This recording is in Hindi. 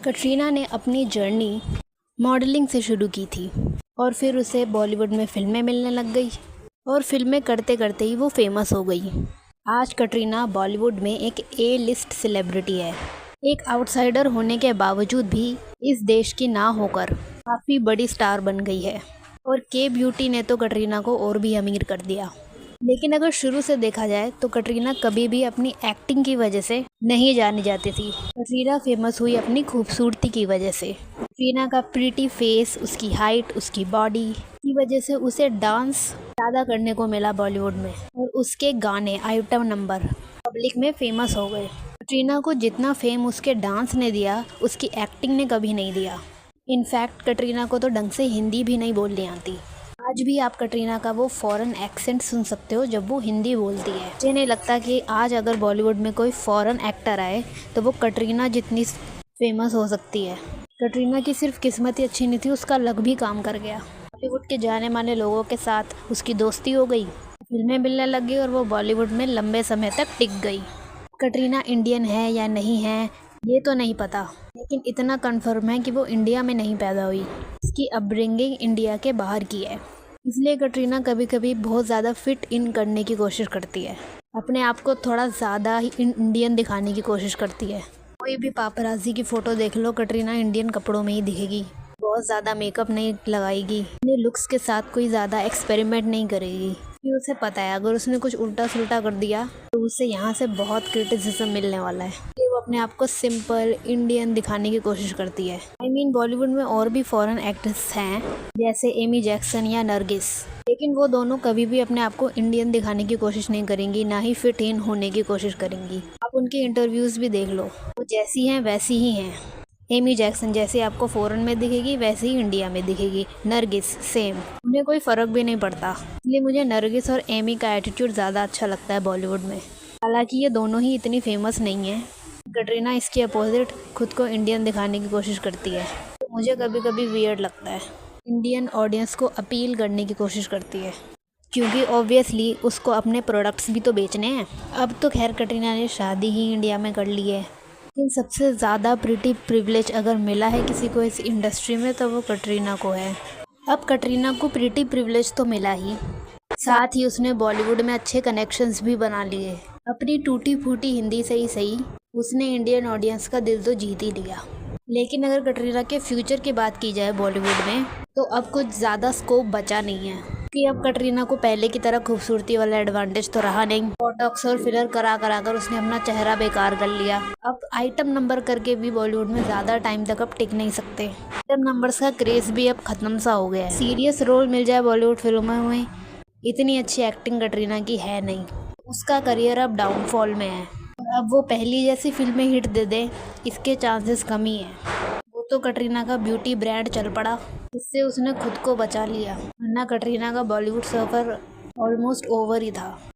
कटरीना ने अपनी जर्नी मॉडलिंग से शुरू की थी और फिर उसे बॉलीवुड में फ़िल्में मिलने लग गई और फ़िल्में करते करते ही वो फेमस हो गई। आज कटरीना बॉलीवुड में एक ए लिस्ट सेलिब्रिटी है। एक आउटसाइडर होने के बावजूद भी इस देश की ना होकर काफ़ी बड़ी स्टार बन गई है और के ब्यूटी ने तो कटरीना को और भी अमीर कर दिया। लेकिन अगर शुरू से देखा जाए तो कटरीना कभी भी अपनी एक्टिंग की वजह से नहीं जानी जाती थी। कटरीना फेमस हुई अपनी खूबसूरती की वजह से। कटरीना का प्रीटी फेस, उसकी हाइट, उसकी बॉडी की वजह से उसे डांस ज़्यादा करने को मिला बॉलीवुड में और उसके गाने आइटम नंबर पब्लिक में फेमस हो गए। कटरीना को जितना फेम उसके डांस ने दिया, उसकी एक्टिंग ने कभी नहीं दिया। इनफैक्ट कटरीना को तो ढंग से हिंदी भी नहीं बोलनी आती। आज भी आप कटरीना का वो फॉरेन एक्सेंट सुन सकते हो जब वो हिंदी बोलती है। मुझे नहीं लगता कि आज अगर बॉलीवुड में कोई फॉरेन एक्टर आए तो वो कटरीना जितनी फेमस हो सकती है। कटरीना की सिर्फ किस्मत ही अच्छी नहीं थी, उसका लक भी काम कर गया। बॉलीवुड के जाने माने लोगों के साथ उसकी दोस्ती हो गई, फिल्में मिलने लग गई और वो बॉलीवुड में लंबे समय तक टिक गई। कटरीना इंडियन है या नहीं है ये तो नहीं पता, लेकिन इतना कंफर्म है कि वो इंडिया में नहीं पैदा हुई। उसकी अपब्रिंगिंग इंडिया के बाहर की है, इसलिए कटरीना कभी कभी बहुत ज़्यादा फिट इन करने की कोशिश करती है। अपने आप को थोड़ा ज़्यादा ही इंडियन दिखाने की कोशिश करती है। कोई भी पापराजी की फ़ोटो देख लो, कटरीना इंडियन कपड़ों में ही दिखेगी। बहुत ज़्यादा मेकअप नहीं लगाएगी, अपने लुक्स के साथ कोई ज़्यादा एक्सपेरिमेंट नहीं करेगी, क्योंकि उसे पता है अगर उसने कुछ उल्टा सुल्टा कर दिया तो उससे यहाँ से बहुत क्रिटिसिज्म मिलने वाला है। वो अपने आप को सिंपल इंडियन दिखाने की कोशिश करती है। बॉलीवुड में और भी फॉरेन एक्ट्रेस हैं जैसे एमी जैक्सन या नरगिस, लेकिन वो दोनों कभी भी अपने आप को इंडियन दिखाने की कोशिश नहीं करेंगी, ना ही फिट इन होने की कोशिश करेंगी। आप उनके इंटरव्यूज़ भी देख लो, वो जैसी हैं वैसी ही हैं। एमी जैक्सन जैसे आपको फ़ॉरेन में दिखेगी वैसे ही इंडिया में दिखेगी। नरगिस सेम, उन्हें कोई फ़र्क भी नहीं पड़ता। इसलिए मुझे नरगिस और एमी का एटीट्यूड ज़्यादा अच्छा लगता है बॉलीवुड में। हालांकि ये दोनों ही इतनी फेमस नहीं है। कटरीना इसके अपोजिट खुद को इंडियन दिखाने की कोशिश करती है, तो मुझे कभी कभी वियर्ड लगता है। इंडियन ऑडियंस को अपील करने की कोशिश करती है, क्योंकि ऑब्वियसली उसको अपने प्रोडक्ट्स भी तो बेचने हैं। अब तो खैर कटरीना ने शादी ही इंडिया में कर ली है, लेकिन सबसे ज़्यादा प्रीटी प्रिविलेज अगर मिला है किसी को इस इंडस्ट्री में तो वो कटरीना को है। अब कटरीना को प्रीटी प्रिविलेज तो मिला ही, साथ ही उसने बॉलीवुड में अच्छे कनेक्शंस भी बना लिए। अपनी टूटी फूटी हिंदी से ही सही उसने इंडियन ऑडियंस का दिल तो जीत ही लिया। लेकिन अगर कटरीना के फ्यूचर की बात की जाए बॉलीवुड में तो अब कुछ ज़्यादा स्कोप बचा नहीं है, कि अब कटरीना को पहले की तरह खूबसूरती वाला एडवांटेज तो रहा नहीं। बोटॉक्स और फिलर करा कर उसने अपना चेहरा बेकार कर लिया। अब आइटम नंबर करके भी बॉलीवुड में ज़्यादा टाइम तक अब टिक नहीं सकते। आइटम नंबर्स का क्रेज़ भी अब ख़त्म सा हो गया है। सीरियस रोल मिल जाए बॉलीवुड फिल्मों में, इतनी अच्छी एक्टिंग कटरीना की है नहीं। उसका करियर अब डाउनफॉल में है और अब वो पहली जैसी फिल्में हिट दे दे इसके चांसेस कम ही हैं। वो तो कटरीना का ब्यूटी ब्रांड चल पड़ा, इससे उसने खुद को बचा लिया, वरना कटरीना का बॉलीवुड सफ़र ऑलमोस्ट ओवर ही था।